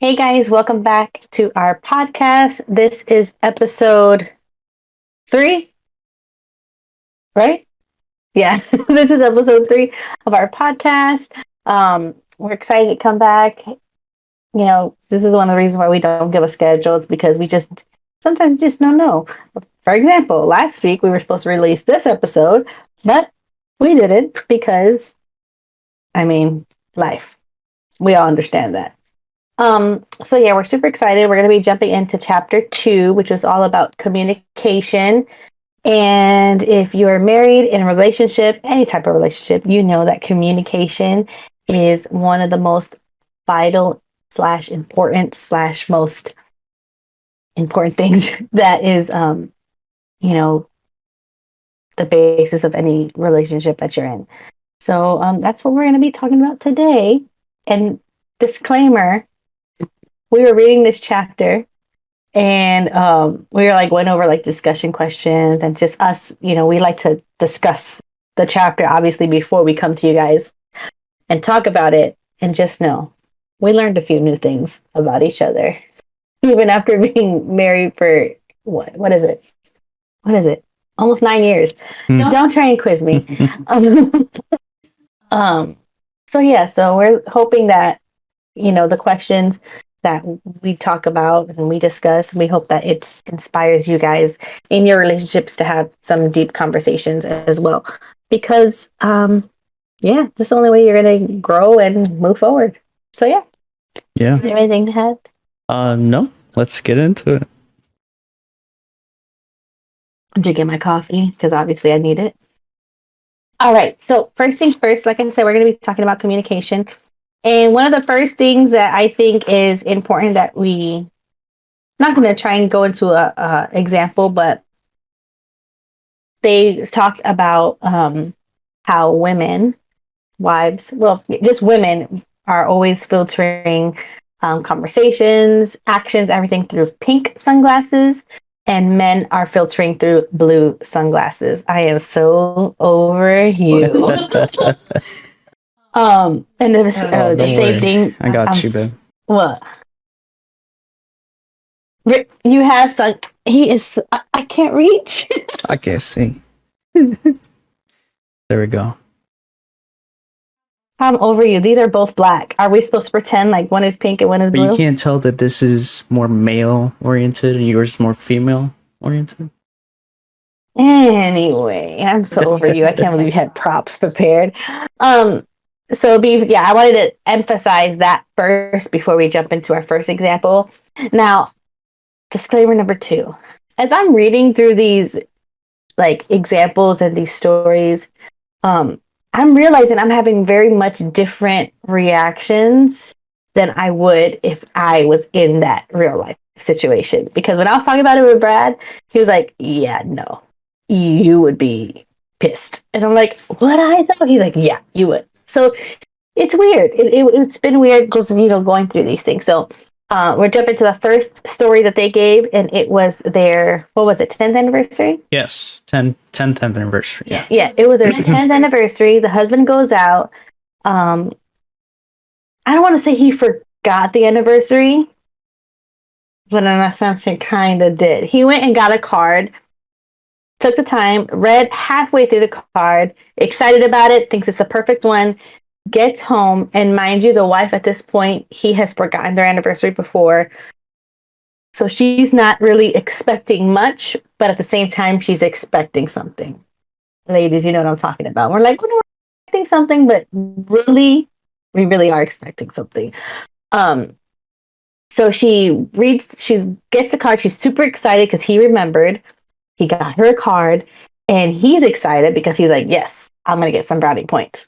Hey guys, welcome back to our podcast. This is episode 3, right? Yeah, this is episode 3 of our podcast. We're excited to come back. This is one of the reasons why we don't give a schedule. It's because we just sometimes just don't know. For example, last week we were supposed to release this episode, but we didn't because, life. We all understand that. So yeah, we're super excited. We're going to be jumping into chapter 2, which is all about communication. And if you're married in a relationship, any type of relationship, you know that communication is one of the most vital slash important slash most important things that is, the basis of any relationship that you're in. So that's what we're going to be talking about today. And disclaimer, we were reading this chapter and we were went over discussion questions and just us, we like to discuss the chapter obviously before we come to you guys and talk about it. And just know we learned a few new things about each other even after being married for what is it, almost 9 years. Don't try and quiz me. So we're hoping that the questions that we talk about and we discuss, we hope that it inspires you guys in your relationships to have some deep conversations as well. Because, that's the only way you're going to grow and move forward. So, yeah. Yeah. You have anything to add? No. Let's get into it. I'm drinking my coffee because obviously I need it. All right. So, first things first, like I said, we're going to be talking about communication. And one of the first things that I think is important that I'm not going to try and go into a example, but they talked about how wives, just women are always filtering conversations, actions, everything through pink sunglasses, and men are filtering through blue sunglasses. I am so over you. And it was the same thing. I got you, babe. What? You have some. He is. I can't reach. I can't see. There we go. I'm over you. These are both black. Are we supposed to pretend like one is pink and one is blue? But you can't tell that this is more male oriented and yours is more female oriented. Anyway, I'm so over you. I can't believe you had props prepared. So I wanted to emphasize that first before we jump into our first example. Now, disclaimer number 2. As I'm reading through these examples and these stories, I'm realizing I'm having very much different reactions than I would if I was in that real life situation. Because when I was talking about it with Brad, he was like, yeah, no, you would be pissed. And I'm like, what I thought? He's like, yeah, you would. So it's weird. It's been weird because, going through these things. So we're jumping to the first story that they gave, and it was their, 10th anniversary? Yes, 10th anniversary. Yeah. Yeah, it was their 10th anniversary. The husband goes out. I don't want to say he forgot the anniversary, but in a sense, he kind of did. He went and got a card, took the time, read halfway through the card, excited about it, thinks it's the perfect one, gets home, and mind you, the wife at this point, he has forgotten their anniversary before. So she's not really expecting much, but at the same time, she's expecting something. Ladies, you know what I'm talking about. We're like, we're expecting something, but really, we really are expecting something. So she gets the card. She's super excited because he remembered. He got her a card, and he's excited because he's like, yes, I'm going to get some brownie points.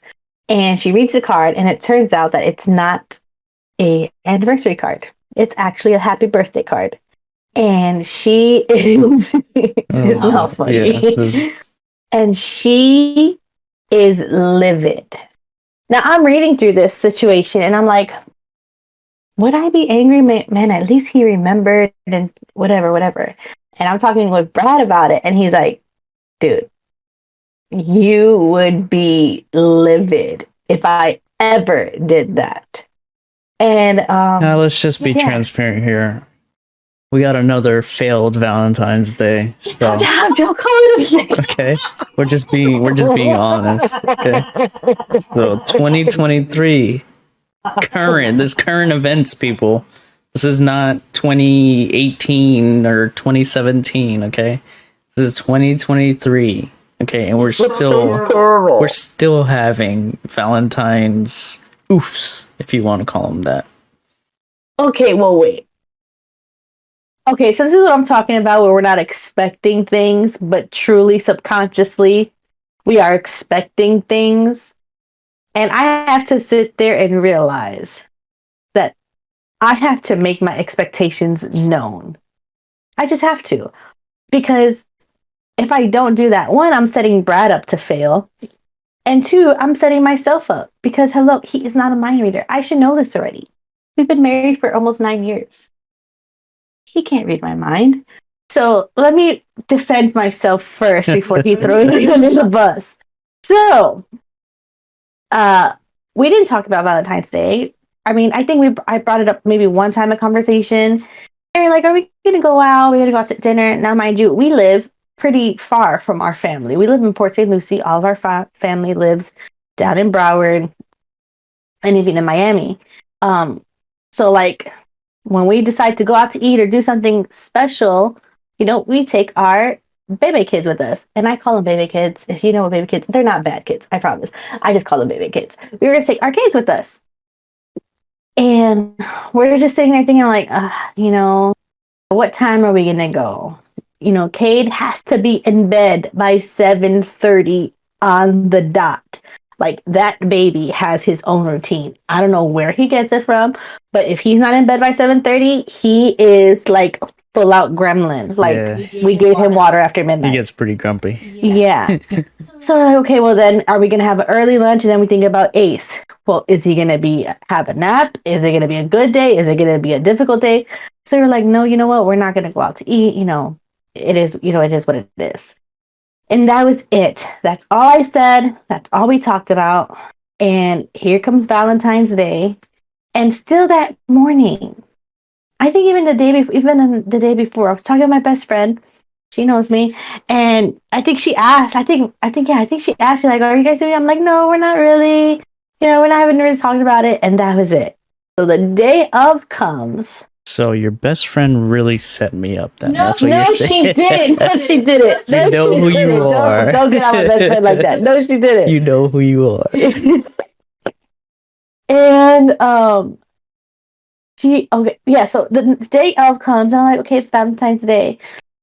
And she reads the card, and it turns out that it's not an anniversary card. It's actually a happy birthday card. And she is, it's not funny. Yeah, and she is livid. Now, I'm reading through this situation, and I'm like, would I be angry? Man, at least he remembered and whatever. And I'm talking with Brad about it, and he's like, dude, you would be livid if I ever did that. And Now let's just be transparent here. We got another failed Valentine's Day. So. Don't call it a okay, we're just being honest. Okay, so 2023, current events, people. This is not 2018 or 2017. Okay, this is 2023. Okay, and we're still having Valentine's oofs, if you want to call them that. Okay, well, wait. Okay, so this is what I'm talking about, where we're not expecting things, but truly subconsciously, we are expecting things. And I have to sit there and realize that I have to make my expectations known. I just have to. Because if I don't do that, one, I'm setting Brad up to fail. And two, I'm setting myself up. Because, hello, he is not a mind reader. I should know this already. We've been married for almost 9 years. He can't read my mind. So let me defend myself first before he throws me under the bus. So, we didn't talk about Valentine's Day. I mean, I think I brought it up maybe one time in conversation. And we're like, are we going to go out? We're going to go out to dinner. Now, mind you, we live pretty far from our family. We live in Port St. Lucie. All of our family lives down in Broward and even in Miami. So, like, when we decide to go out to eat or do something special, we take our baby kids with us. And I call them baby kids. If you know what baby kids, they're not bad kids. I promise. I just call them baby kids. We were going to take our kids with us. And we're just sitting there thinking like, what time are we going to go? Cade has to be in bed by 7:30 on the dot. Like, that baby has his own routine. I don't know where he gets it from, but if he's not in bed by 7:30, he is like full out gremlin. Like, we gave him water after midnight. He gets pretty grumpy. Yeah. So we're like, okay, well then, are we going to have an early lunch? And then we think about Ace. Well, is he going to have a nap? Is it going to be a good day? Is it going to be a difficult day? So we're like, no, you know what? We're not going to go out to eat. It is what it is. And that was it. That's all I said. That's all we talked about. And here comes Valentine's Day. And still that morning, I think even the day before, I was talking to my best friend. She knows me. And I think she asked, I think she asked, like, are you guys doing it? I'm like, no, we're not really. We're not having really talked about it. And that was it. So the day of comes. So your best friend really set me up then. No, she didn't. No, she didn't. You know who you are. Don't get on my best friend like that. No, she didn't. You know who you are. And so the day of comes and I'm like, okay, it's Valentine's Day.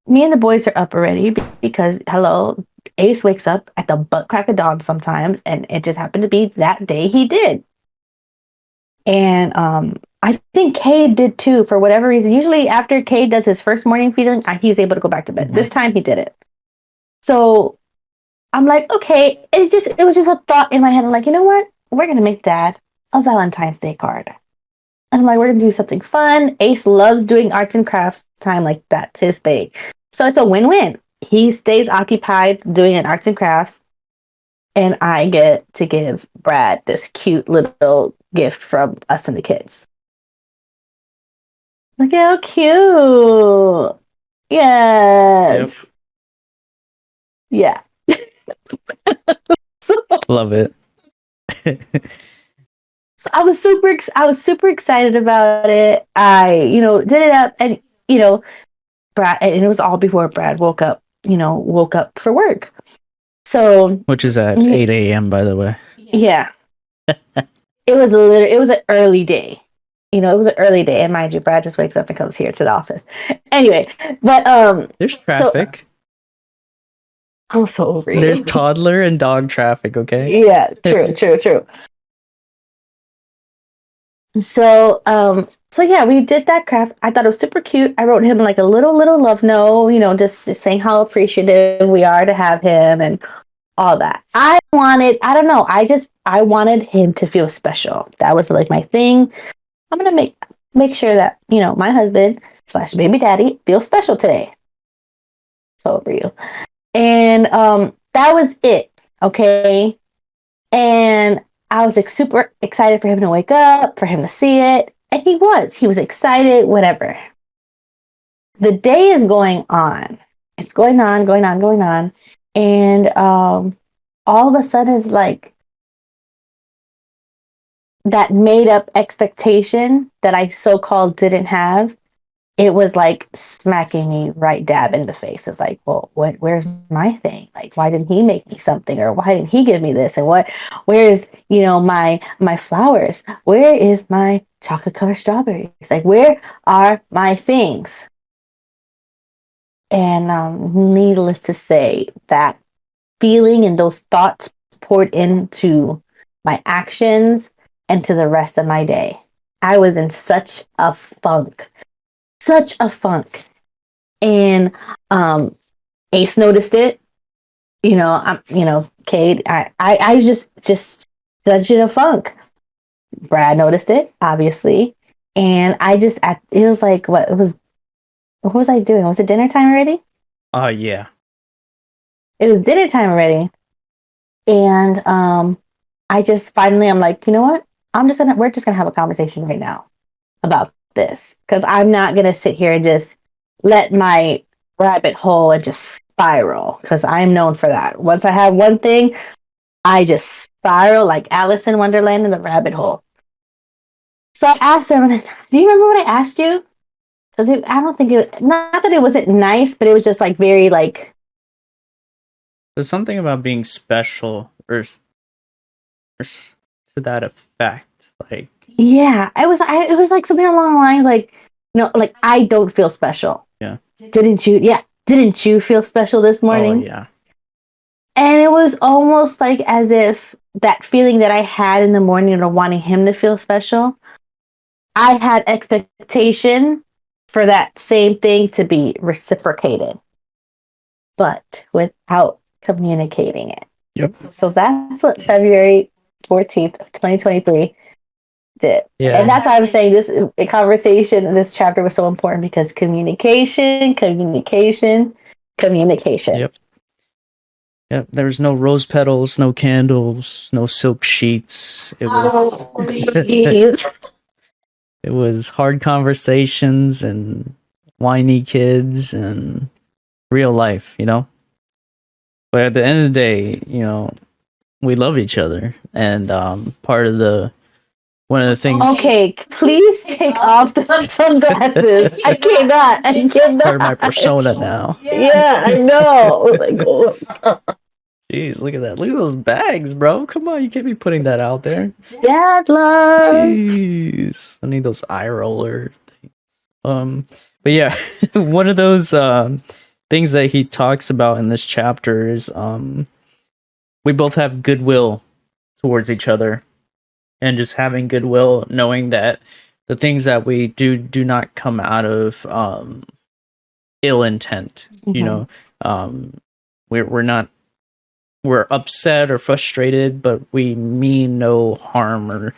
Me and the boys are up already because Ace wakes up at the butt crack of dawn sometimes, and it just happened to be that day he did. And I think Cade did too, for whatever reason. Usually after Cade does his first morning feeding, he's able to go back to bed. Mm-hmm. This time he did it. So I'm like, okay. It was just a thought in my head. I'm like, you know what? We're going to make Dad a Valentine's Day card. And I'm like, we're going to do something fun. Ace loves doing arts and crafts time, like that's his thing. So it's a win-win. He stays occupied doing an arts and crafts. And I get to give Brad this cute little gift from us and the kids. Look how cute. Yes. Yep. Yeah. Love it. So I was super excited about it. I, did it up and, Brad, and it was all before Brad woke up for work. So, which is at 8 a.m. by the way. Yeah. It was an early day. It was an early day, and mind you, Brad just wakes up and comes here to the office. Anyway, but there's traffic. I'm so over you. There's toddler and dog traffic, okay? Yeah, true. So yeah, we did that craft. I thought it was super cute. I wrote him like a little love note, just saying how appreciative we are to have him and all that. I wanted him to feel special. That was like my thing. I'm gonna make sure that my husband / baby daddy feels special today. So for you, and that was it. Okay, and I was like super excited for him to wake up, for him to see it, And he was excited, whatever. The day is going on. It's going on, going on, going on. And all of a sudden, it's like that made up expectation that I so called didn't have. It was like smacking me right dab in the face. It's like, well, where's my thing? Like, why didn't he make me something? Or why didn't he give me this? And where's, my flowers? Where is my chocolate covered strawberries? Like, where are my things? And needless to say, that feeling and those thoughts poured into my actions and to the rest of my day. I was in such a funk, such a funk. And Ace noticed it. Cade, I was just such in a funk. Brad noticed it, obviously. And it was like, what was I doing? Was it dinner time already? Yeah. It was dinner time already. And I just finally, I'm like, you know what? We're just gonna have a conversation right now about this. Because I'm not gonna sit here and just let my rabbit hole and just spiral. Because I'm known for that. Once I have one thing, I just spiral like Alice in Wonderland in the rabbit hole. So I asked him, do you remember what I asked you? Because I don't think not that it wasn't nice, but it was just like very like. There's something about being special or to that effect. Like, Yeah, it was like something along the lines like, like I don't feel special. yeah. Didn't you? Yeah. Didn't you feel special this morning? Oh, yeah. And it was almost like as if that feeling that I had in the morning of wanting him to feel special, I had expectation for that same thing to be reciprocated, but without communicating it. Yep. So that's what February 14th of 2023 did. Yeah. And that's why I'm saying this conversation in this chapter was so important, because communication. Yep. Yep. There was no rose petals, no candles, no silk sheets. It was it was hard conversations and whiny kids and real life, But at the end of the day, we love each other, and one of the things. Okay, please take off the sunglasses. I cannot. Part of my persona now. Yeah, I know. Like, jeez, look at that. Look at those bags, bro. Come on, you can't be putting that out there. Dad love. Jeez. I need those eye roller things. But yeah, one of those things that he talks about in this chapter is we both have goodwill towards each other, and just having goodwill, knowing that the things that we do not come out of ill intent. We're upset or frustrated, but we mean no harm or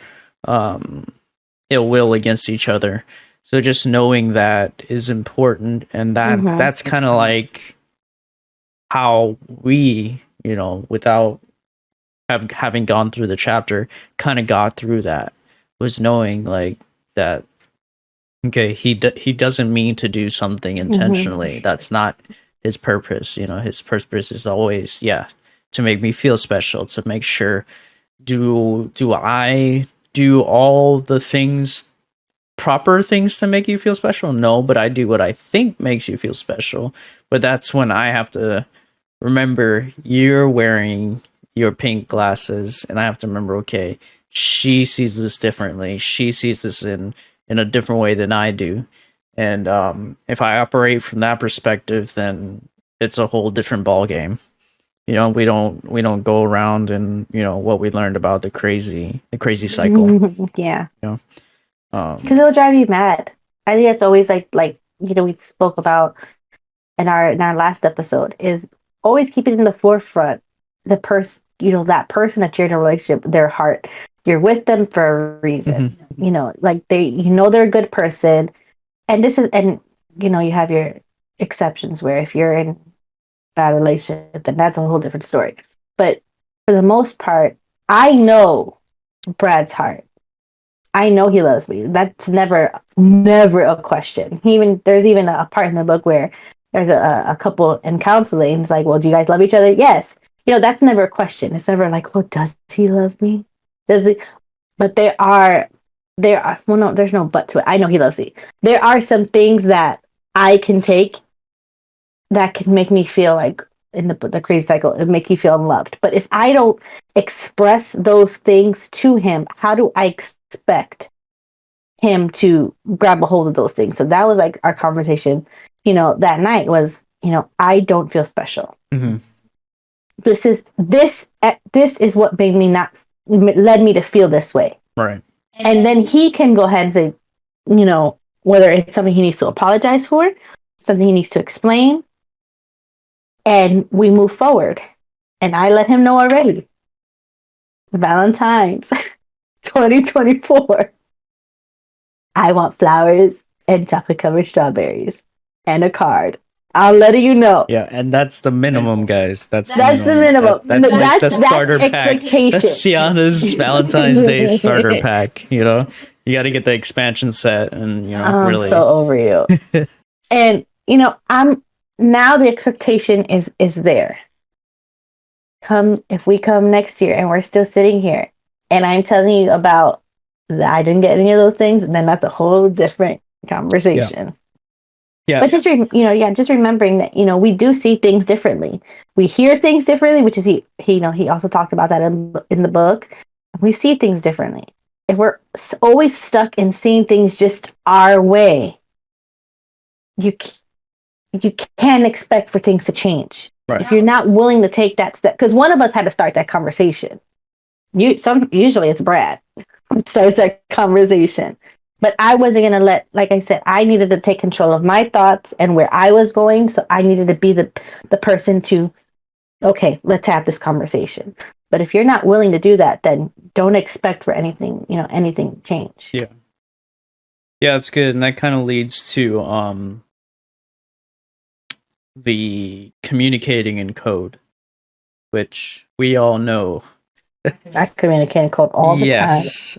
ill will against each other. So just knowing that is important, and that's kind of like how we, without having gone through the chapter, kind of got through that, was knowing like that. Okay, he doesn't mean to do something intentionally. That's not his purpose. His purpose is always to make me feel special, to make sure. Do I do all the proper things to make you feel special? No, but I do what I think makes you feel special. But that's when I have to remember you're wearing your pink glasses, and I have to remember, okay, she sees this differently. She sees this in a different way than I do. And if I operate from that perspective, then it's a whole different ball game. We don't go around and what we learned about the crazy cycle. Yeah. Because it'll drive you mad. I think that's always like we spoke about in our last episode, is always keep it in the forefront. The person, that person that you're in a relationship, their heart, you're with them for a reason. Like they're a good person, and you have your exceptions where if you're in a bad relationship, then that's a whole different story. But for the most part, I know Brad's heart. I know he loves me. That's never a question. There's even a part in the book where there's a couple in counseling. And it's like, well, do you guys love each other? Yes. That's never a question. It's never like, well, does he love me? Does he? But well, no, there's no but to it. I know he loves me. There are some things that I can take that can make me feel like in the crazy cycle, it make you feel unloved. But if I don't express those things to him, how do I expect him to grab a hold of those things? So that was like our conversation, that night was, I don't feel special. Mm-hmm. This is what led me to feel this way. Right. And then he can go ahead and say, whether it's something he needs to apologize for, something he needs to explain, and we move forward. And I let him know already. Valentine's 2024. I want flowers and chocolate covered strawberries and a card. I'm letting you know. Yeah, and that's the minimum, guys. That's the minimum. That's the starter pack. Expectation. That's Sienna's Valentine's Day starter pack. You got to get the expansion set, and I'm really so over you. And I'm now the expectation is there. If we come next year and we're still sitting here, and I'm telling you about that I didn't get any of those things, then that's a whole different conversation. Yeah. But just just remembering that we do see things differently. We hear things differently, which is he also talked about that in the book. We see things differently. If we're always stuck in seeing things just our way, you can't expect for things to change. Right. If you're not willing to take that step, because one of us had to start that conversation. Usually it's Brad starts that conversation. But I wasn't going to like I said, I needed to take control of my thoughts and where I was going. So I needed to be the person to, okay, let's have this conversation. But if you're not willing to do that, then don't expect for anything to change. Yeah. Yeah, that's good. And that kind of leads to the communicating in code, which we all know. I communicate in code all the time. Yes.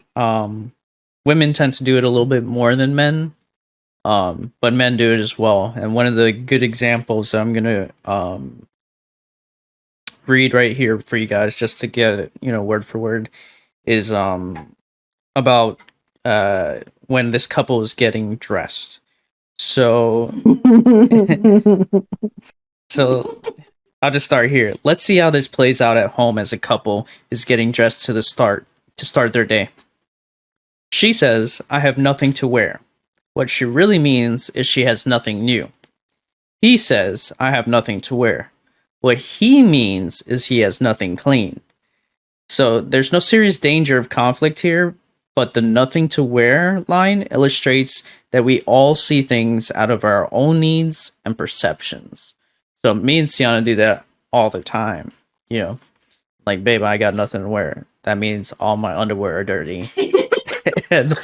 Women tend to do it a little bit more than men, but men do it as well. And one of the good examples I'm gonna read right here for you guys, just to get it, word for word, is about when this couple is getting dressed. So, so I'll just start here. Let's see how this plays out at home as a couple is getting dressed to start their day. She says, I have nothing to wear. What she really means is she has nothing new. He says, I have nothing to wear. What he means is he has nothing clean. So there's no serious danger of conflict here, but the nothing to wear line illustrates that we all see things out of our own needs and perceptions. So me and Sienna do that all the time. Like, babe, I got nothing to wear. That means all my underwear are dirty. and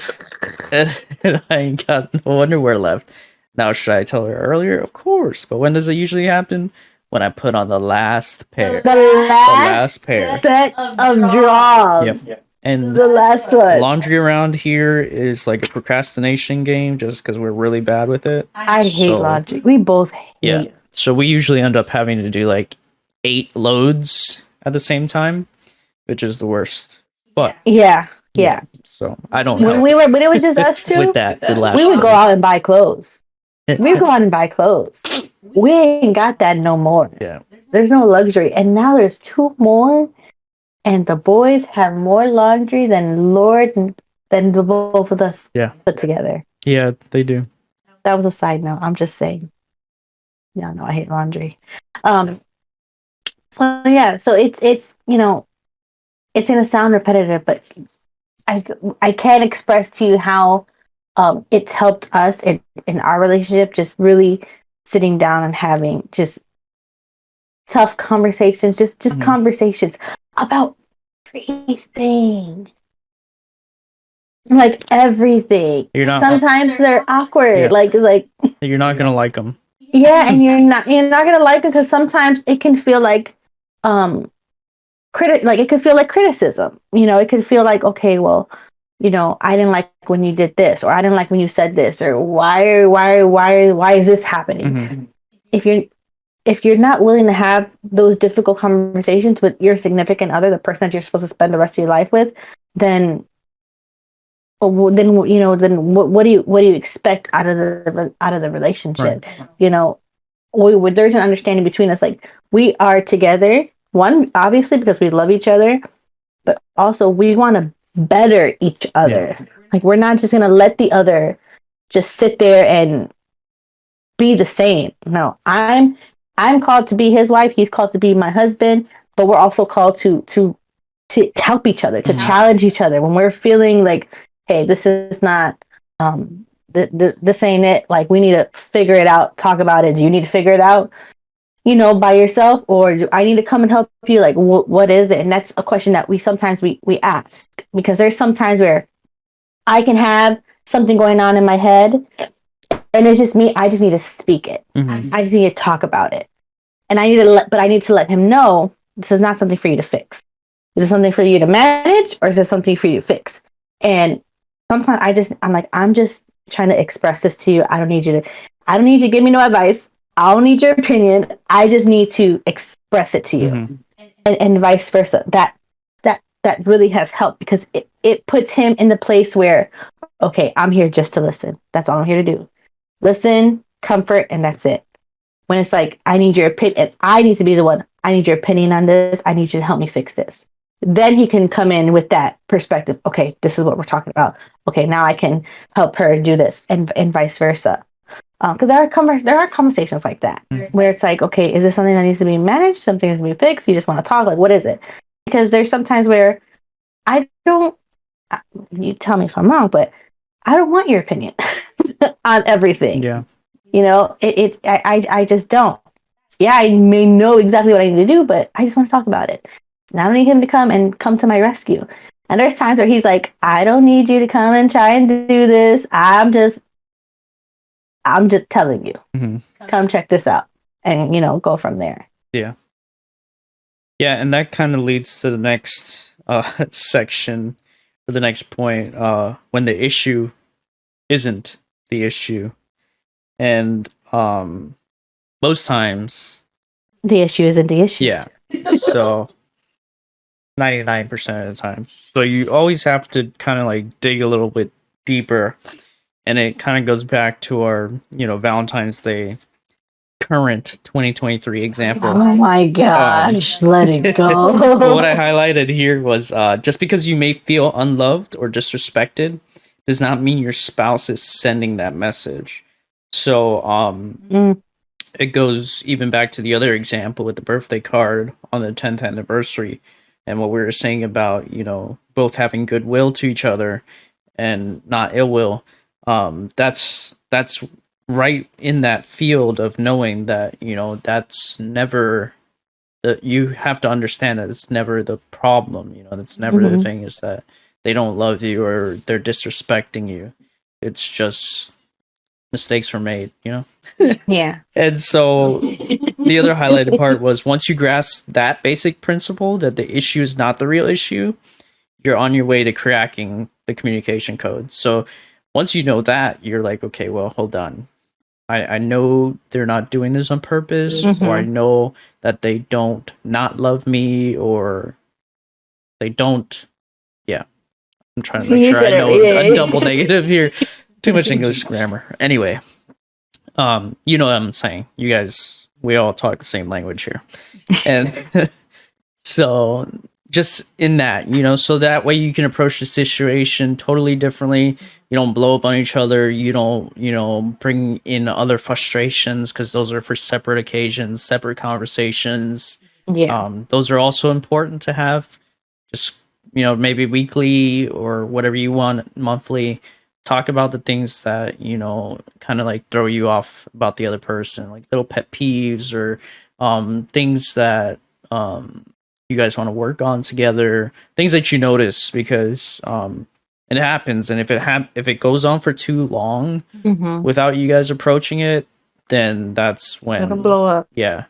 I ain't got no underwear left. Now, should I tell her earlier? Of course. But when does it usually happen? When I put on the last pair. The last pair. Set of drawers. Yep. And the last one. Laundry around here is like a procrastination game just because we're really bad with it. I hate laundry. We both hate it. Yeah. So we usually end up having to do like 8 loads at the same time, which is the worst. But yeah. So I don't know. When it was just us two, with that, we would go out and buy clothes. We would go out and buy clothes. We ain't got that no more. Yeah. There's no luxury. And now there's 2 more. And the boys have more laundry than the both of us put together. Yeah, they do. That was a side note. I'm just saying. Yeah, no, I hate laundry. So it's it's gonna sound repetitive, but I can't express to you how it's helped us in our relationship, just really sitting down and having just tough conversations, just conversations about everything. Like everything. Sometimes they're awkward. Yeah. Like you're not gonna like them. Yeah, and you're not gonna like it because sometimes it can feel like it could feel like criticism. It could feel like, okay, well, I didn't like when you did this, or I didn't like when you said this, or why is this happening? Mm-hmm. If you're not willing to have those difficult conversations with your significant other, the person that you're supposed to spend the rest of your life with, then what do you expect out of the relationship? Right. There's an understanding between us, like we are together, one, obviously because we love each other, but also we want to better each other. Yeah. Like we're not just gonna let the other just sit there and be the same. No, I'm called to be his wife, he's called to be my husband, but we're also called to help each other, to challenge each other when we're feeling like, hey, this is not this ain't it. Like we need to figure it out, talk about it. Do you need to figure it out, by yourself, or do I need to come and help you? Like, what is it? And that's a question that we sometimes we ask, because there's some times where I can have something going on in my head, and it's just me. I just need to speak it. Mm-hmm. I just need to talk about it, and I need to let him know this is not something for you to fix. Is this something for you to manage, or is this something for you to fix? And sometimes I'm just trying to express this to you. I don't need you to give me no advice. I don't need your opinion. I just need to express it to you. Mm-hmm. And vice versa. That really has helped, because it puts him in the place where, okay, I'm here just to listen. That's all I'm here to do. Listen, comfort, and that's it. When it's like, I need your opinion, I need to be the one. I need your opinion on this. I need you to help me fix this. Then he can come in with that perspective. Okay, this is what we're talking about. Okay, now I can help her do this, and vice versa. Because there are conversations like that, where it's like, okay, is this something that needs to be managed? Something needs to be fixed? You just want to talk? Like, what is it? Because there's sometimes where you tell me if I'm wrong, but I don't want your opinion on everything. Yeah. I just don't. Yeah, I may know exactly what I need to do, but I just want to talk about it. And I don't need him to come to my rescue. And there's times where he's like, I don't need you to come and try and do this. I'm just telling you. Mm-hmm. Come check this out, and go from there. Yeah. Yeah, and that kind of leads to the next section, or the next point, when the issue isn't the issue. And most times the issue isn't the issue. Yeah. So 99% of the time. So you always have to kind of like dig a little bit deeper. And it kind of goes back to our, Valentine's Day current 2023 example. Oh my gosh, let it go. What I highlighted here was just because you may feel unloved or disrespected does not mean your spouse is sending that message. So it goes even back to the other example with the birthday card on the 10th anniversary, and what we were saying about, both having goodwill to each other and not ill will. That's right in that field of knowing that, that's never you have to understand that it's never the problem. That's never the thing, is that they don't love you or they're disrespecting you. It's just mistakes were made, Yeah. And so the other highlighted part was, once you grasp that basic principle, that the issue is not the real issue, you're on your way to cracking the communication code. So once you know that, you're like, okay, well, hold on. I know they're not doing this on purpose, or I know that they don't not love me, or they don't. Yeah. I'm trying to make sure I know a double negative here. Too much English grammar. Anyway, you know what I'm saying. You guys, we all talk the same language here. And so just in that, so that way you can approach the situation totally differently. You don't blow up on each other. You don't, bring in other frustrations, because those are for separate occasions, separate conversations. Yeah. Those are also important to have. Just, maybe weekly or whatever you want, monthly. Talk about the things that, kind of like throw you off about the other person, like little pet peeves or things that you guys want to work on together, things that you notice, because it happens. And if it goes on for too long without you guys approaching it, then that's when it'll blow up. Yeah.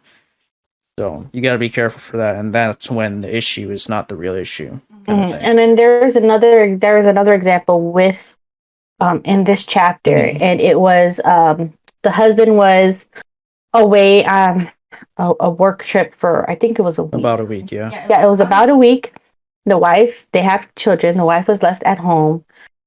So you got to be careful for that, and that's when the issue is not the real issue. And then there's another example with in this chapter, and it was the husband was away on a work trip for, I think it was a week. About a week, yeah. Yeah, it was about a week. The wife, they have children. The wife was left at home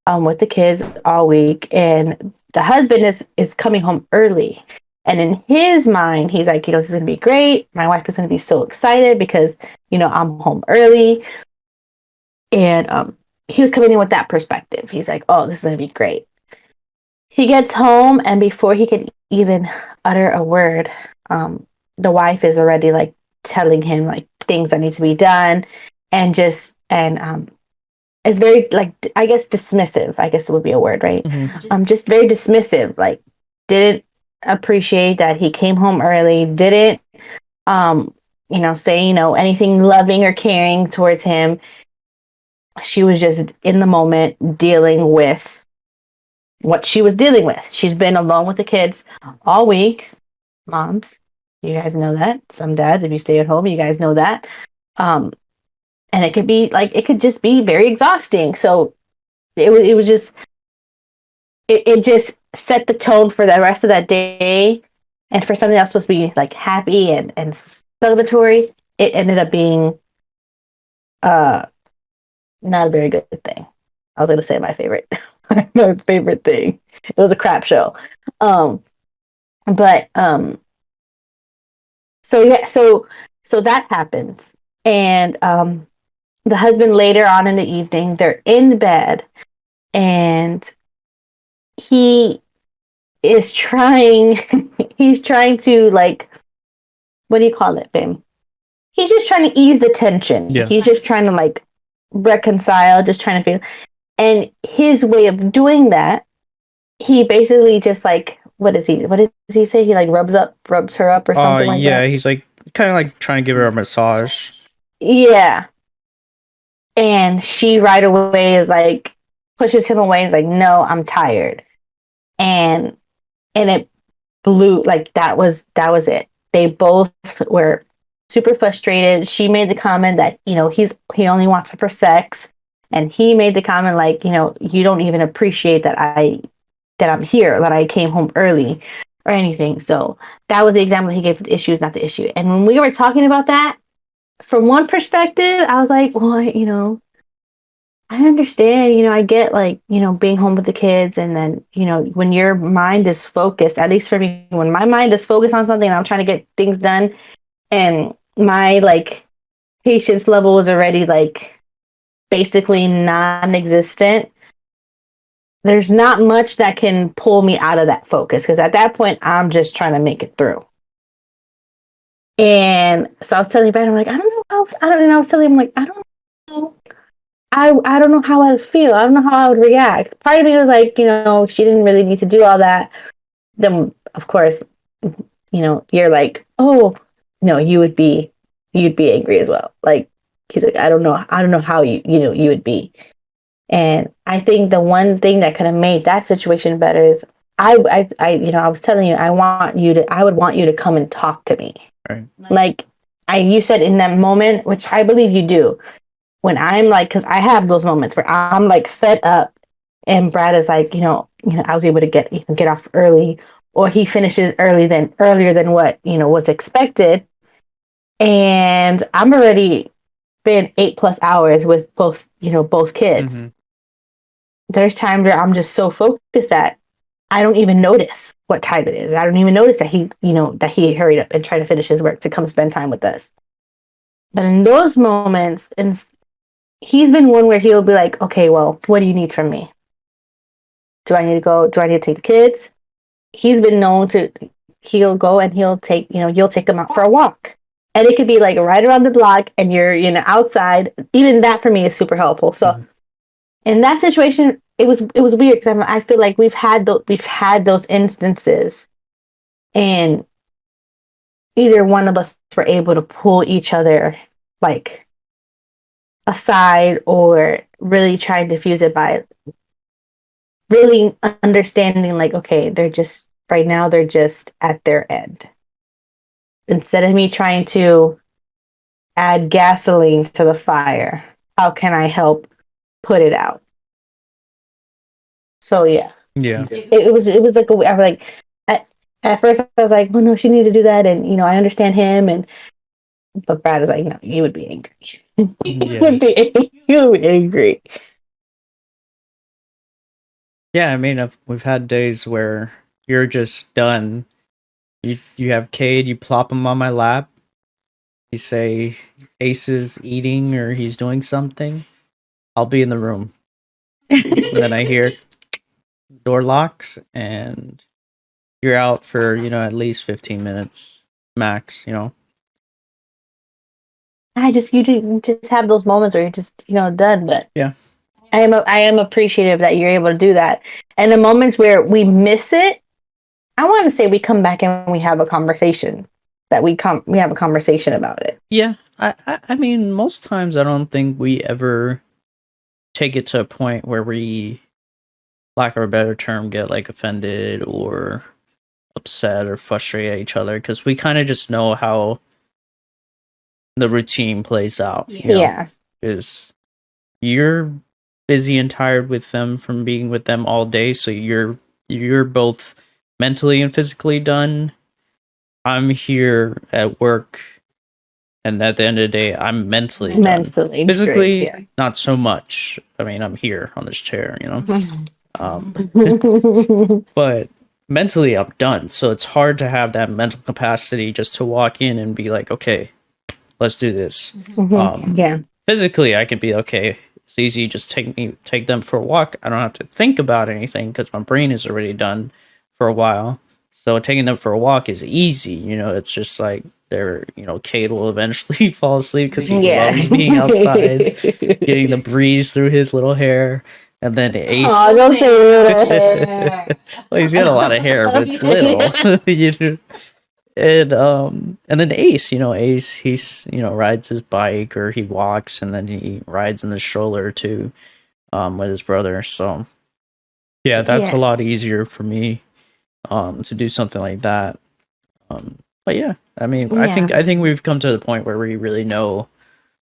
with the kids all week, and the husband is coming home early. And in his mind, he's like, this is going to be great. My wife is going to be so excited because, I'm home early. And he was coming in with that perspective. He's like, oh, this is going to be great. He gets home, and before he could even utter a word, the wife is already like telling him like things that need to be done, and it's very, like, I guess dismissive, I guess it would be a word, right? Just very dismissive, like didn't appreciate that he came home early, didn't say anything loving or caring towards him. She was just in the moment dealing with what she was dealing with. She's been alone with the kids all week. Moms, you guys know that. Some dads, if you stay at home, you guys know that. And it could just be very exhausting. So it was just, it just set the tone for the rest of that day. And for something that was supposed to be like happy and celebratory, it ended up being not a very good thing. I was going to say my favorite thing. It was a crap show. So that happens. And the husband, later on in the evening, they're in bed, and he is trying he's trying to, like, what do you call it, babe? He's just trying to ease the tension. Yeah. He's just trying to, like, reconcile, just trying to feel. And his way of doing that, he basically just, like, what does he say? He, like, rubs her up or something like that. Yeah, he's like kind of like trying to give her a massage. Yeah. And she right away is like, pushes him away and is like, no, I'm tired. And it blew, like, that was it. They both were super frustrated. She made the comment that, he only wants her for sex. And he made the comment like, you don't even appreciate that I'm here, that I came home early or anything. So that was the example he gave for the issue is not the issue. And when we were talking about that, from one perspective, I was like, well, I understand, I get, like, being home with the kids, and then, when your mind is focused, at least for me, when my mind is focused on something and I'm trying to get things done, and my, like, patience level is already, like, basically non-existent, there's not much that can pull me out of that focus, because at that point, I'm just trying to make it through. And so I was telling Brad, I'm like, I was telling him, like, I don't know. I don't know how I would feel. I don't know how I would react. Part of me was like, she didn't really need to do all that. Then, of course, you're like, oh, no, you'd be angry as well. Like, he's like, I don't know how you would be. And I think the one thing that could have made that situation better is I was telling you, I would want you to come and talk to me. Right. Like, you said in that moment, which I believe you do, when I'm like, because I have those moments where I'm like fed up, and Brad is like, I was able to get off early, or he finishes earlier than what was expected, and I'm already been 8+ hours with both kids. Mm-hmm. There's times where I'm just so focused that I don't even notice what time it is. I don't even notice that he hurried up and tried to finish his work to come spend time with us. But in those moments, and he's been one where he'll be like, okay, well, what do you need from me? Do I need to go? Do I need to take the kids? He's been known to, he'll go and he'll take, you'll take them out for a walk. And it could be like right around the block, and you're, outside. Even that for me is super helpful. So in that situation, it was weird, because I feel like we've had those instances, and either one of us were able to pull each other, like, aside, or really try and diffuse it by really understanding, like, okay, they're just at their end. instead of me trying to add gasoline to the fire, how can I help put it out? So yeah, Yeah. it was like I was like at first I was like, oh no, she needed to do that, and I understand him, and but Brad was like, no, you would be angry. Yeah. You would be angry. Yeah, I mean, we've had days where you're just done. You have Cade, you plop him on my lap. You say Ace is eating or he's doing something. I'll be in the room, and then I hear door locks, and you're out for at least 15 minutes max. You just have those moments where you're just done. But Yeah. I am appreciative that you're able to do that. And the moments where we miss it, I want to say we come back and we have a conversation. That we have a conversation about it. Yeah, I mean, most times I don't think we ever take it to a point where we, lack of a better term, get like offended or upset or frustrated at each other, because we kind of just know how the routine plays out. Yeah. Because you're busy and tired with them from being with them all day, so you're both mentally and physically done. I'm here at work, and at the end of the day, I'm mentally done. Physically, straight, yeah. not so much. I mean, I'm here on this chair, but mentally, I'm done. So it's hard to have that mental capacity just to walk in and be like, okay, let's do this. Yeah. Physically, I can be okay. It's easy. Just take them for a walk. I don't have to think about anything because my brain is already done for a while. So taking them for a walk is easy. It's just like Cade will eventually fall asleep because he loves being outside, getting the breeze through his little hair. And then Ace. Oh, don't say little hair. Well, he's got a lot of hair, but it's little. And then Ace, he's rides his bike or he walks, and then he rides in the stroller too, with his brother. So yeah, that's a lot easier for me to do something like that. But yeah, I mean, I think we've come to the point where we really know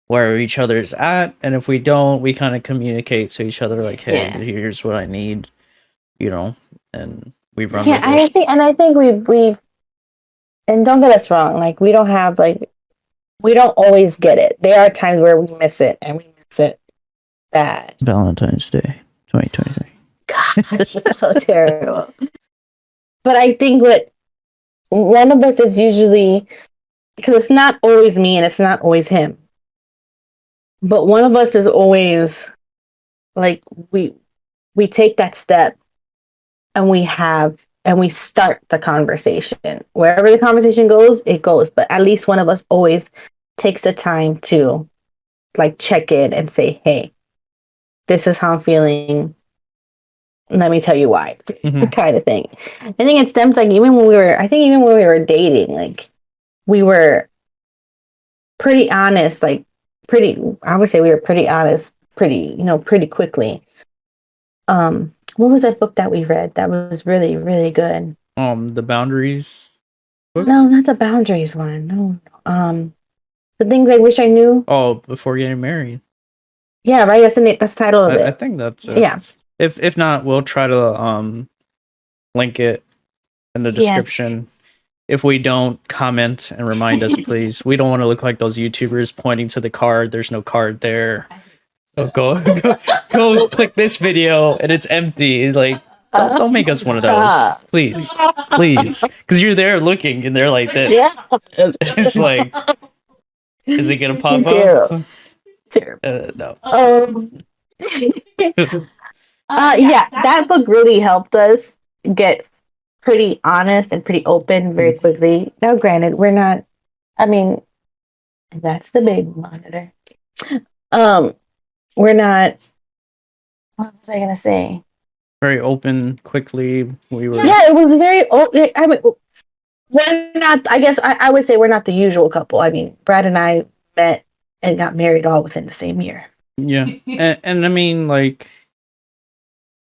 where each other's at, and if we don't, we kind of communicate to each other like, hey, here's what I need, and we run with it. I think we and don't get us wrong, like we don't always get it. There are times where we miss it, and we miss it bad. Valentine's Day 2023. God, that's so terrible. But I think what one of us is usually, because it's not always me and it's not always him, but one of us is always like we take that step and we start the conversation. Wherever the conversation goes, it goes. But at least one of us always takes the time to like check in and say, hey, this is how I'm feeling. Let me tell you why. Kind of thing. I think it stems like even when we were dating, like we were pretty honest, I would say we were pretty honest, pretty quickly. What was that book that we read that was really, really good? The Boundaries book? No, not the Boundaries one. No. The Things I Wish I Knew. Oh, Before Getting Married. Yeah, right. That's the title of it. I think that's it. Yeah. If not, we'll try to link it in the description. If we don't, comment and remind us, please. We don't want to look like those YouTubers pointing to the card. There's no card there. Oh, go click this video and it's empty. Like, don't make us one of those, please, because you're there looking and they're like this. Yeah. It's like, is it gonna pop up? Terrible. No. Yeah, that book really helped us get pretty honest and pretty open very quickly. Now, granted, we're not. I mean, that's the big monitor. We're not. What was I gonna say? Very open, quickly. We were. Yeah, it was very. I mean, we're not. I guess I would say we're not the usual couple. I mean, Brad and I met and got married all within the same year. Yeah, and I mean, like,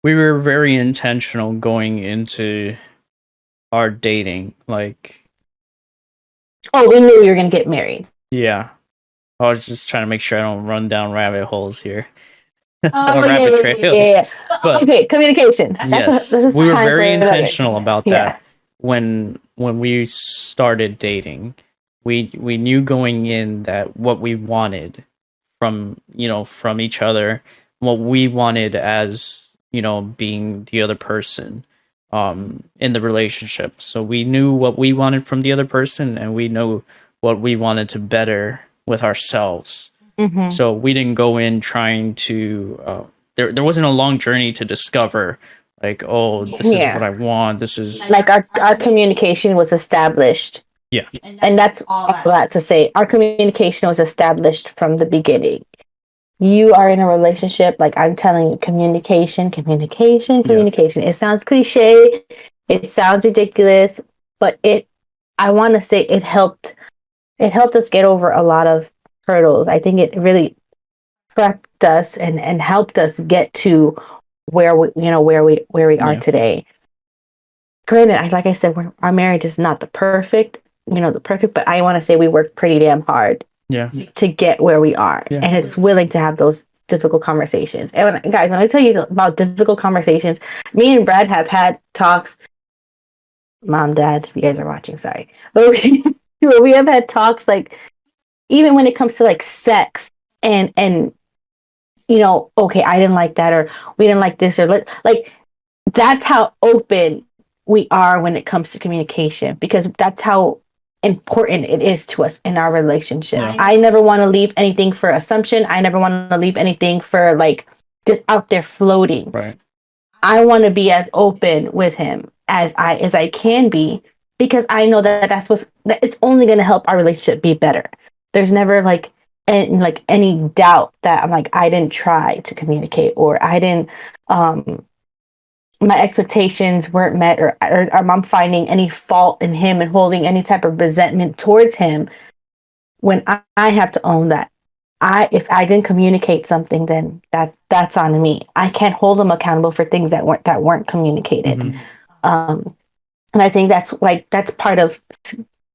we were very intentional going into our dating. Like, Oh, we knew we were gonna get married. Yeah. I was just trying to make sure I don't run down rabbit holes here. Oh, Or rabbit trails. yeah. But Okay, communication. yes, This is we were time for very another. intentional about Yeah. that when we started dating. We knew going in that what we wanted from from each other, what we wanted as being the other person in the relationship. So we knew what we wanted from the other person, and we know what we wanted to better with ourselves. Mm-hmm. So we didn't go in trying to there wasn't a long journey to discover like, oh, this is what I want, this is like our communication was established. Yeah. And that's all that to say. Our communication was established from the beginning. You are in a relationship, like I'm telling you, communication. It sounds cliche, it sounds ridiculous, but I want to say it helped us get over a lot of hurdles. I think it really prepped us and helped us get to where we are today. Granted, like I said, our marriage is not the perfect, but I want to say we worked pretty damn hard to get where we are. Yeah. And it's willing to have those difficult conversations. And guys, when I tell you about difficult conversations, me and Brad have had talks. Mom, Dad, if you guys are watching, sorry. But we have had talks, like, even when it comes to like sex and okay, I didn't like that, or we didn't like this, or like, that's how open we are when it comes to communication, because that's how important it is to us in our relationship. Yeah. I never want to leave anything for assumption. I never want to leave anything for like just out there floating. Right. I want to be as open with him as I can be, because I know that it's only going to help our relationship be better. There's never any doubt that I'm like, I didn't try to communicate, or I didn't my expectations weren't met, or I'm finding any fault in him and holding any type of resentment towards him, when I have to own that. If I didn't communicate something, then that's on me. I can't hold him accountable for things that weren't communicated. Mm-hmm. And I think that's part of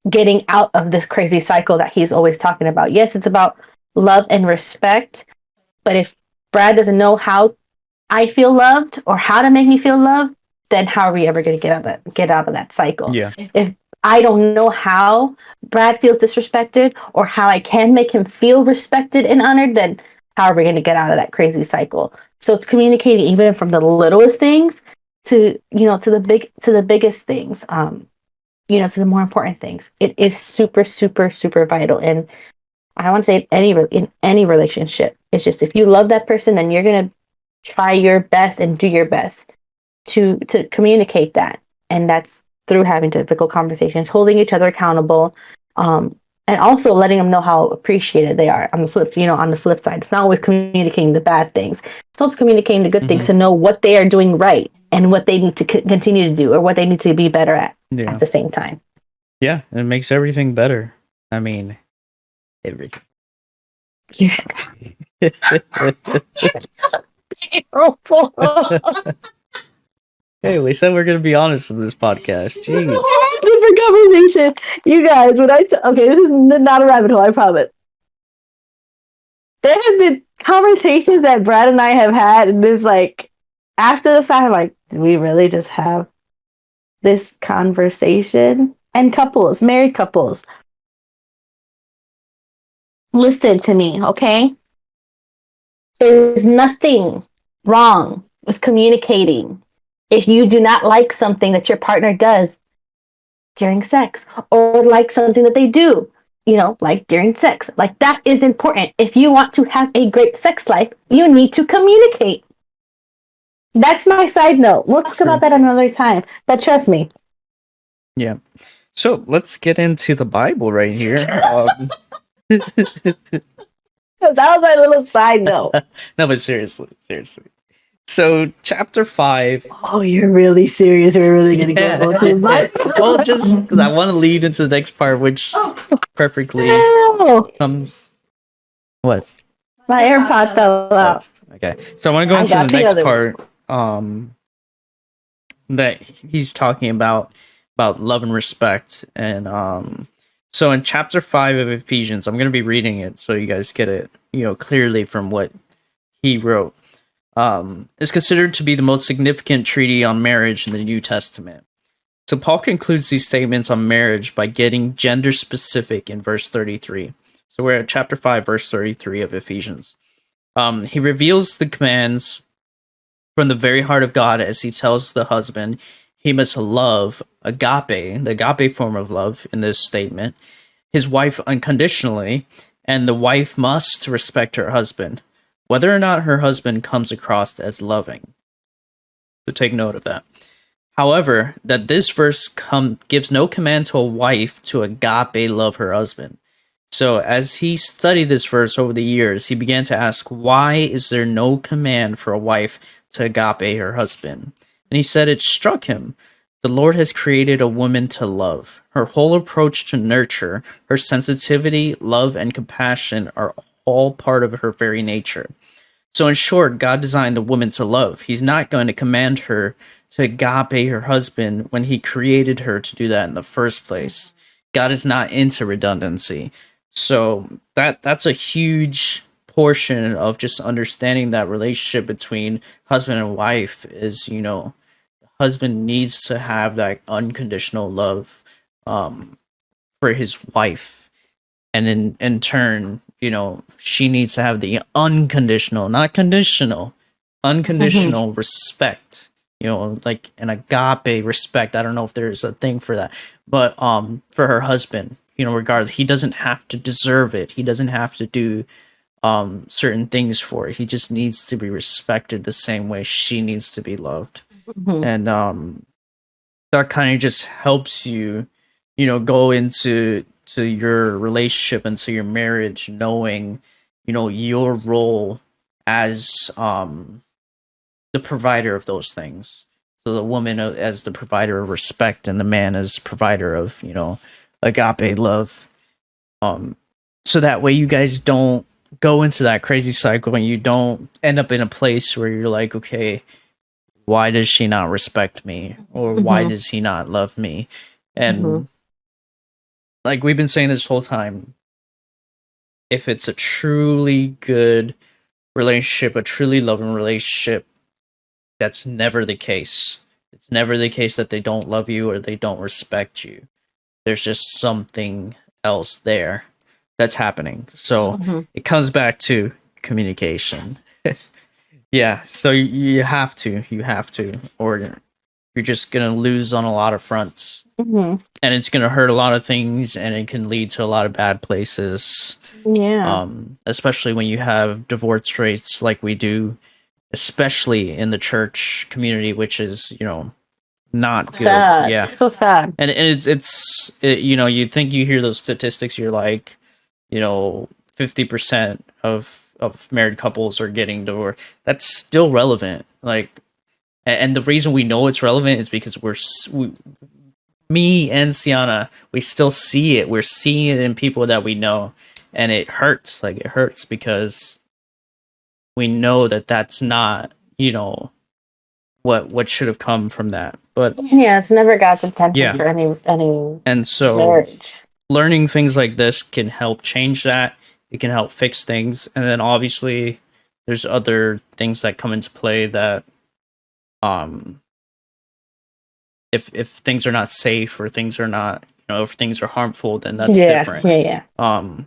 getting out of this crazy cycle that he's always talking about. Yes, it's about love and respect, but if Brad doesn't know how I feel loved or how to make me feel loved, then how are we ever going to get out of that cycle? Yeah. If I don't know how Brad feels disrespected or how I can make him feel respected and honored, then how are we going to get out of that crazy cycle? So it's communicating even from the littlest things to the biggest things, to the more important things. It is super, super, super vital. And I want to say in any relationship, it's just, if you love that person, then you're going to try your best and do your best to communicate that. And that's through having difficult conversations, holding each other accountable, and also letting them know how appreciated they are. On the flip side, it's not always communicating the bad things. It's also communicating the good things, to know what they are doing right and what they need to continue to do, or what they need to be better at the same time. Yeah, it makes everything better. I mean, everything. Hey, we said we're gonna be honest in this podcast. Jeez. Different conversation, you guys. Okay, this is not a rabbit hole, I promise. There have been conversations that Brad and I have had, and it's like, after the fact, I'm like, did we really just have this conversation? And married couples, listen to me, okay? There's nothing wrong with communicating if you do not like something that your partner does during sex, or like something that they do, like during sex. Like, that is important. If you want to have a great sex life, you need to communicate. That's my side note. We'll talk about that another time, but trust me. Yeah. So let's get into the Bible right here. That was my little side note. No, but seriously. So chapter 5. Oh, you're really serious. We're really gonna go into the Bible. Well, just because I want to lead into the next part, which perfectly comes. What? My AirPod fell out. Okay, so I want to go into the next part. That he's talking about love and respect, and So in chapter 5 of Ephesians, I'm going to be reading it so you guys get it, clearly from what he wrote. Is considered to be the most significant treaty on marriage in the New Testament. So Paul concludes these statements on marriage by getting gender specific in verse 33. So we're at chapter 5, verse 33 of Ephesians. He reveals the commands from the very heart of God as he tells the husband he must love agape, the agape form of love in this statement, his wife unconditionally, and the wife must respect her husband, whether or not her husband comes across as loving. So take note of that. However, that this verse gives no command to a wife to agape love her husband. So as he studied this verse over the years, he began to ask, why is there no command for a wife to agape her husband? And he said it struck him. The Lord has created a woman to love. Her whole approach to nurture, her sensitivity, love, and compassion are all part of her very nature. So in short, God designed the woman to love. He's not going to command her to agape her husband when he created her to do that in the first place. God is not into redundancy. So that's a huge portion of just understanding that relationship between husband and wife is, husband needs to have that unconditional love for his wife. And in turn, she needs to have the unconditional, not conditional, unconditional respect, like an agape respect. I don't know if there's a thing for that, but for her husband, regardless, he doesn't have to deserve it. He doesn't have to do certain things for it. He just needs to be respected the same way she needs to be loved. And that kind of just helps you, go into your relationship, into your marriage, knowing, your role as the provider of those things. So the woman as the provider of respect, and the man as provider of, agape love. So that way you guys don't go into that crazy cycle and you don't end up in a place where you're like, okay, why does she not respect me? Or why does he not love me? And like we've been saying this whole time, if it's a truly good relationship, a truly loving relationship, that's never the case. It's never the case that they don't love you or they don't respect you. There's just something else there that's happening. So it comes back to communication. Yeah, so you have to, or you're just going to lose on a lot of fronts. And it's going to hurt a lot of things, and it can lead to a lot of bad places. Yeah. Especially when you have divorce rates like we do, especially in the church community, which is, not good. Sad. Yeah. So sad. And it's you think you hear those statistics, you're like, 50% of married couples are getting divorced. That's still relevant. Like, and the reason we know it's relevant is because me and Sienna, we still see it. We're seeing it in people that we know, and it hurts. Like, it hurts because we know that that's not, what should have come from that. But yeah, it's never God's intention for any and so marriage. Learning things like this can help change that. It can help fix things, and then obviously there's other things that come into play that if things are not safe, or things are not, if things are harmful, then that's different.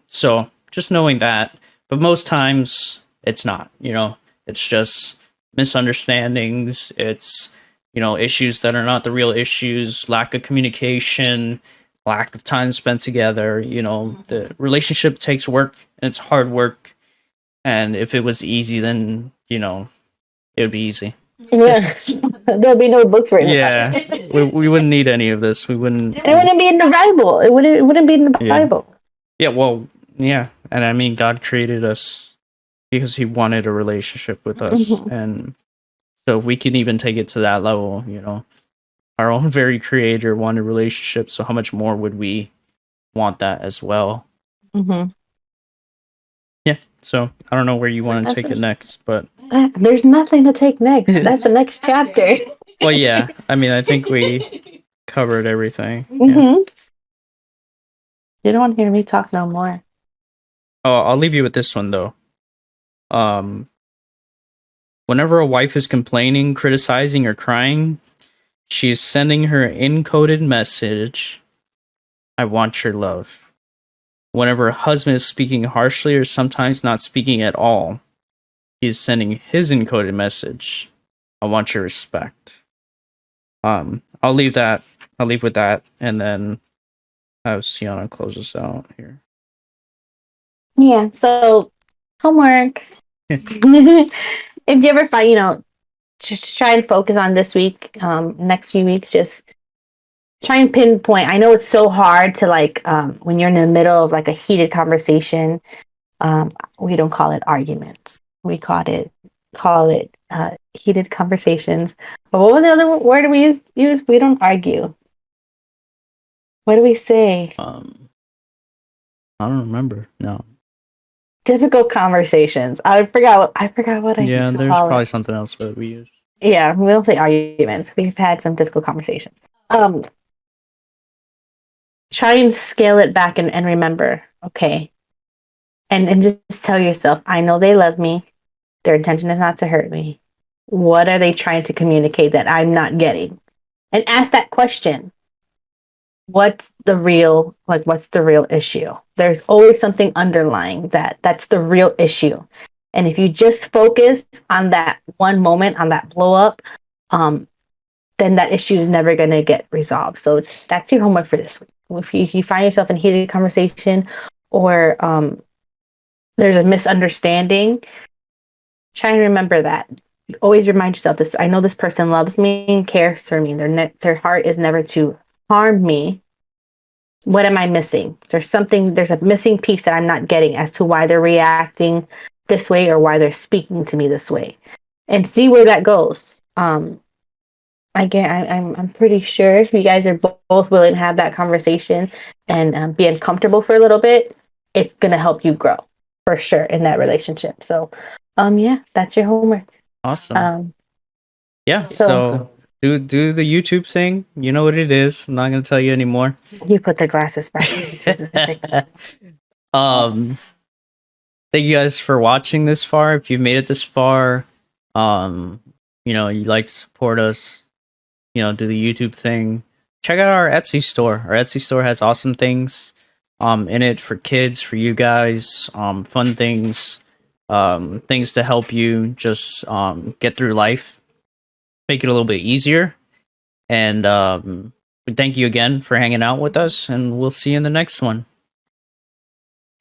So just knowing that, but most times it's not, it's just misunderstandings. It's, issues that are not the real issues, lack of communication, lack of time spent together. The relationship takes work, and it's hard work. And if it was easy, then, it would be easy. Yeah. There'll be no books written about it. we wouldn't need any of this. We wouldn't. It wouldn't be in the Bible. It wouldn't be in the Bible. Yeah, well, yeah. And I mean, God created us because he wanted a relationship with us. And so if we can even take it to that level, our own very creator wanted a relationship. So how much more would we want that as well? Yeah. So I don't know where you want to take it next, but there's nothing to take next. That's the next chapter. Well, yeah. I mean, I think we covered everything. You don't want to hear me talk no more. Oh, I'll leave you with this one though. Whenever a wife is complaining, criticizing, or crying, she is sending her encoded message, I want your love. Whenever a husband is speaking harshly or sometimes not speaking at all, he is sending his encoded message, I want your respect. I'll leave with that, and then have Sienna close us out here. Yeah, so homework. If you ever find, just try and focus on this week, next few weeks, just try and pinpoint. I know it's so hard to when you're in the middle of like a heated conversation. We don't call it arguments. We call it heated conversations. But what was the other word we use? We don't argue. What do we say? I don't remember. No. Difficult conversations. I forgot what I used to There's call probably it. something else that we use. Yeah, we don't say arguments. We've had some difficult conversations. Try and scale it back and remember, okay. And just tell yourself, I know they love me. Their intention is not to hurt me. What are they trying to communicate that I'm not getting? And ask that question. What's the real issue? There's always something underlying that's the real issue. And if you just focus on that one moment, on that blow up, then that issue is never going to get resolved. So that's your homework for this week. If you find yourself in heated conversation, or there's a misunderstanding, try and remember that. Always remind yourself this. I know this person loves me and cares for me. Their heart is never to harm me. What am I missing? There's a missing piece that I'm not getting as to why they're reacting this way or why they're speaking to me this way, and see where that goes. Again, I'm pretty sure if you guys are both willing to have that conversation and be uncomfortable for a little bit, it's gonna help you grow for sure in that relationship. So, yeah, that's your homework. Awesome. Yeah. So do the YouTube thing. You know what it is. I'm not gonna tell you anymore. You put the glasses back. Thank you guys for watching this far. If you've made it this far, you'd like to support us, do the YouTube thing. Check out our Etsy store. Our Etsy store has awesome things in it for kids, for you guys, fun things, things to help you just get through life, make it a little bit easier. And we thank you again for hanging out with us, and we'll see you in the next one.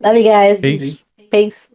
Love you guys. Peace. Peace.